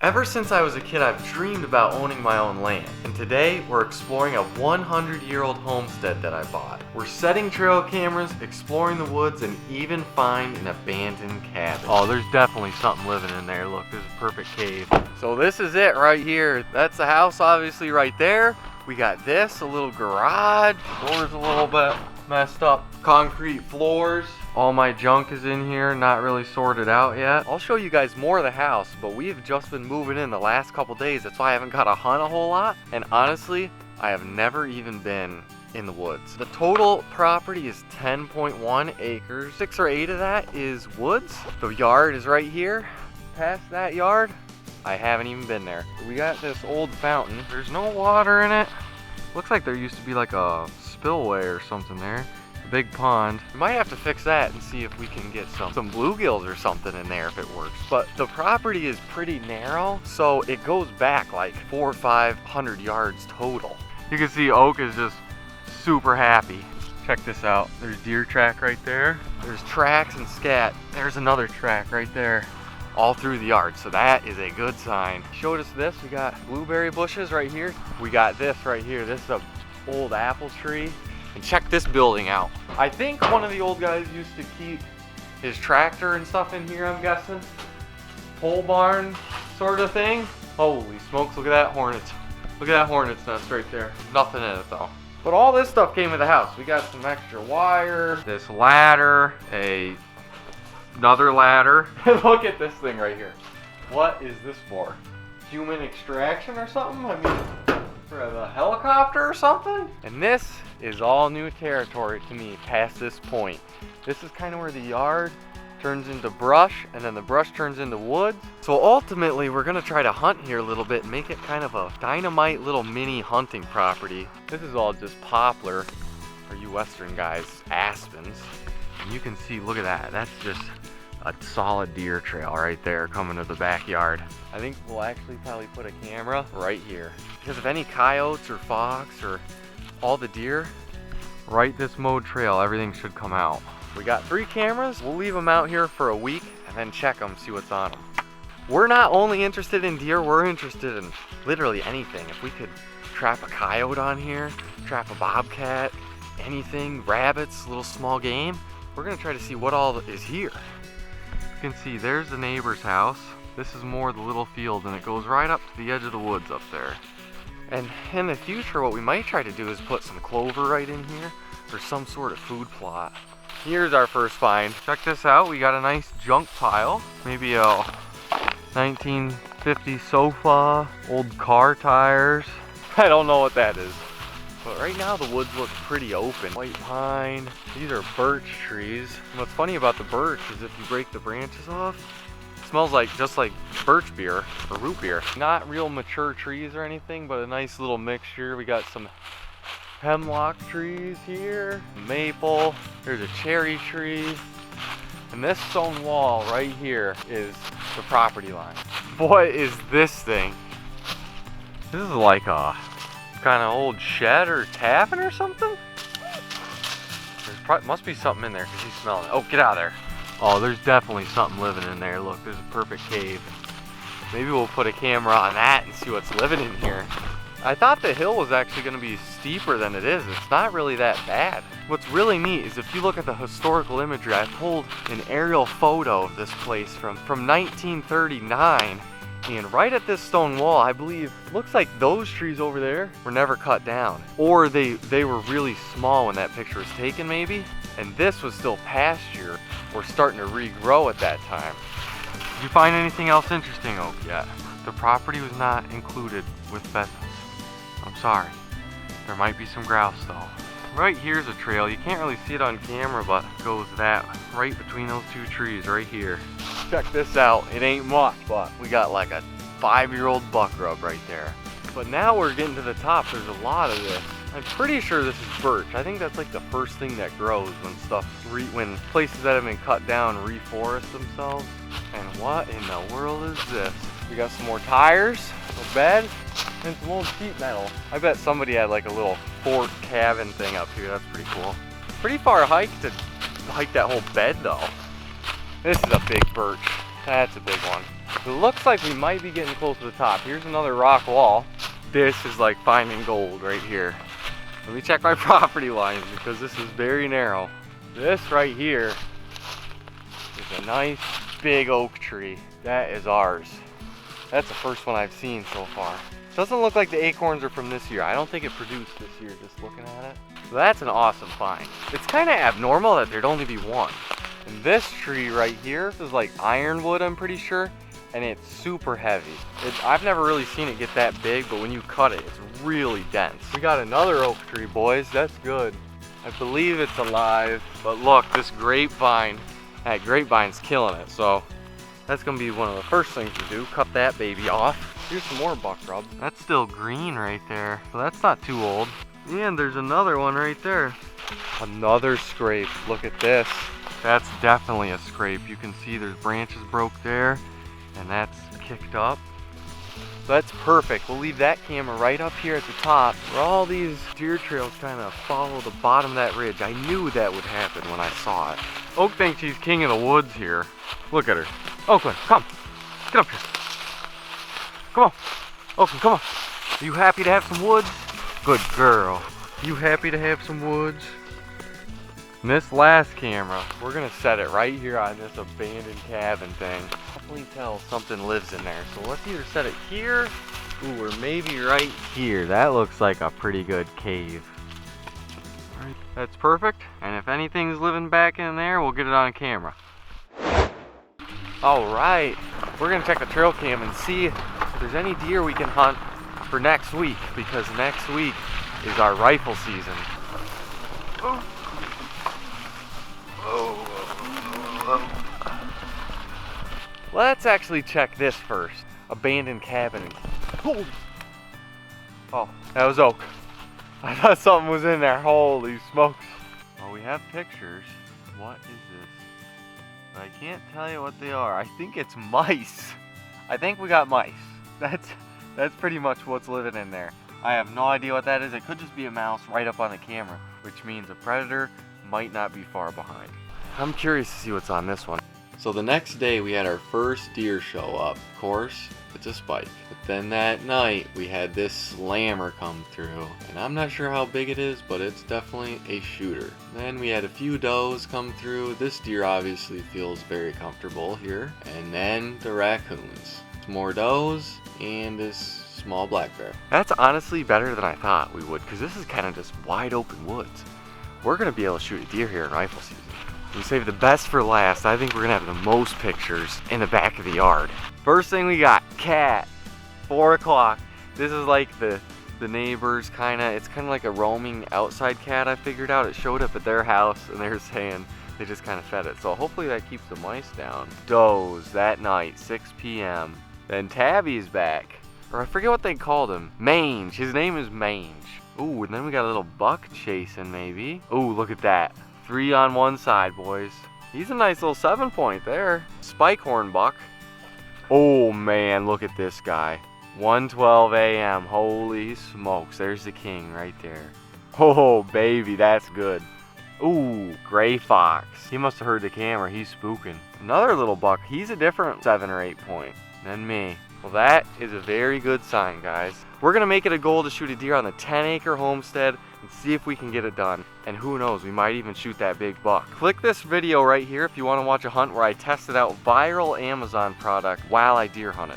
Ever since I was a kid, I've dreamed about owning my own land, and today we're exploring a 100-year-old homestead that I bought. We're setting trail cameras, exploring the woods, and even find an abandoned cabin. Oh, there's definitely something living in there. Look, there's a perfect cave. So this is it right here. That's the house, obviously, right there. We got this, a little garage. Door's a little bit messed up. Concrete floors. All my junk is in here, not really sorted out yet. I'll show you guys more of the house, but we've just been moving in the last couple days. That's why I haven't got to hunt a whole lot. And honestly, I have never even been in the woods. The total property is 10.1 acres. 6 or 8 of that is woods. The yard is right here. Past that yard, I haven't even been there. We got this old fountain. There's no water in it. Looks like there used to be like a spillway or something there. Big pond. We might have to fix that and see if we can get some bluegills or something in there if it works. But the property is pretty narrow, so it goes back like 400 or 500 yards total. You can see Oak is just super happy. Check this out. There's deer track right there. There's tracks and scat. There's another track right there, all through the yard. So that is a good sign. Showed us this. We got blueberry bushes right here. We got this right here. This is an old apple tree. And check this building out. I think one of the old guys used to keep his tractor and stuff in here, I'm guessing. Pole barn sort of thing. Holy smokes, look at that hornet's. Look at that hornet's nest right there. Nothing in it though. But all this stuff came with the house. We got some extra wire, this ladder, another ladder. Look at this thing right here. What is this for? Human extraction or something? I mean, for a helicopter or something? And this is all new territory to me past this point. This is kind of where the yard turns into brush, and then the brush turns into woods. So ultimately, we're gonna try to hunt here a little bit and make it kind of a dynamite little mini hunting property. This is all just poplar, or you Western guys, aspens. And you can see, look at that. That's just a solid deer trail right there coming to the backyard. I think we'll actually probably put a camera right here, because if any coyotes or fox or all the deer, right this mode trail, everything should come out. We got 3 cameras. We'll leave them out here for a week and then check them, see what's on them. We're not only interested in deer, we're interested in literally anything. If we could trap a coyote on here, trap a bobcat, anything, rabbits, little small game, we're gonna try to see what all is here. You can see there's the neighbor's house. This is more the little field, and it goes right up to the edge of the woods up there. And in the future, what we might try to do is put some clover right in here, or some sort of food plot. Here's our first find. Check this out. We got a nice junk pile. Maybe a 1950 sofa, old car tires. I don't know what that is. But right now the woods look pretty open. White pine. These are birch trees. And what's funny about the birch is if you break the branches off, it smells like just like birch beer or root beer. Not real mature trees or anything, but a nice little mixture. We got some hemlock trees here, maple, there's a cherry tree, and this stone wall right here is the property line. What is this thing? This is like a kind of old shed or tavern or something? Must be something in there because he's smelling it. Oh, get out of there. Oh, there's definitely something living in there. Look, there's a perfect cave. Maybe we'll put a camera on that and see what's living in here. I thought the hill was actually going to be steeper than it is. It's not really that bad. What's really neat is if you look at the historical imagery, I pulled an aerial photo of this place from 1939. And right at this stone wall, I believe, looks like those trees over there were never cut down. Or they were really small when that picture was taken maybe. And this was still pasture or starting to regrow at that time. Did you find anything else interesting, Oak, yet? The property was not included with pheasants. I'm sorry. There might be some grouse though. Right here's a trail. You can't really see it on camera, but it goes that right between those 2 trees right here. Check this out. It ain't much, but we got like a 5-year-old buck rub right there. But now we're getting to the top. There's a lot of this. I'm pretty sure this is birch. I think that's like the first thing that grows when when places that have been cut down reforest themselves. And what in the world is this? We got some more tires, a bed, and some old sheet metal. I bet somebody had like a little fort cabin thing up here. That's pretty cool. Pretty far hike to hike that whole bed though. This is a big birch. That's a big one. It looks like we might be getting close to the top. Here's another rock wall. This is like finding gold right here. Let me check my property lines because this is very narrow. This right here is a nice big oak tree. That is ours. That's the first one I've seen so far. Doesn't look like the acorns are from this year. I don't think it produced this year just looking at it. So that's an awesome find. It's kind of abnormal that there'd only be one. And this tree right here is like ironwood, I'm pretty sure, and it's super heavy. I've never really seen it get that big, but when you cut it, it's really dense. We got another oak tree, boys. That's good. I believe it's alive, but look, this grapevine, that grapevine's killing it. So that's gonna be one of the first things to do, cut that baby off. Here's some more buck rub. That's still green right there, so that's not too old. And there's another one right there. Another scrape, look at this. That's definitely a scrape. You can see there's branches broke there, and that's kicked up. So that's perfect. We'll leave that camera right up here at the top where all these deer trails kind of follow the bottom of that ridge. I knew that would happen when I saw it. Oak thinks she's king of the woods here. Look at her. Oakland, come. Get up here. Come on. Oakland, come on. Are you happy to have some woods? Good girl. You happy to have some woods? And this last camera, we're gonna set it right here on this abandoned cabin thing. Definitely tell something lives in there. So let's either set it here, ooh, or maybe right here. That looks like a pretty good cave. All right, that's perfect. And if anything's living back in there, we'll get it on camera. All right, we're gonna check the trail cam and see if there's any deer we can hunt for next week, because next week is our rifle season. Oh. Let's actually check this first. Abandoned cabin. Oh, that was oak. I thought something was in there. Holy smokes. Oh, we have pictures. What is this? But I can't tell you what they are. I think it's mice. I think we got mice. That's pretty much what's living in there. I have no idea what that is. It could just be a mouse right up on the camera, which means a predator might not be far behind. I'm curious to see what's on this one. So the next day we had our first deer show up. Of course, it's a spike. But then that night we had this slammer come through. And I'm not sure how big it is, but it's definitely a shooter. Then we had a few does come through. This deer obviously feels very comfortable here. And then the raccoons. More does and this small black bear. That's honestly better than I thought we would, because this is kind of just wide open woods. We're going to be able to shoot a deer here in rifle season. We saved the best for last. I think we're going to have the most pictures in the back of the yard. First thing we got, cat, 4 o'clock. This is like the neighbors it's kind of like a roaming outside cat I figured out. It showed up at their house and they were saying they just kind of fed it. So hopefully that keeps the mice down. Does that night, 6 p.m. Then Tabby's back. Or I forget what they called him. Mange. His name is Mange. Ooh, and then we got a little buck chasing maybe. Ooh, look at that. 3 on one side, boys. He's a nice little 7-point there. Spike horn buck. Oh man, look at this guy. 1:12 a.m. Holy smokes. There's the king right there. Oh baby, that's good. Ooh, gray fox. He must have heard the camera. He's spooking. Another little buck. He's a different 7 or 8 point than me. Well, that is a very good sign, guys. We're going to make it a goal to shoot a deer on the 10-acre homestead and see if we can get it done. And who knows, we might even shoot that big buck. Click this video right here if you want to watch a hunt where I tested out viral Amazon product while I deer hunted.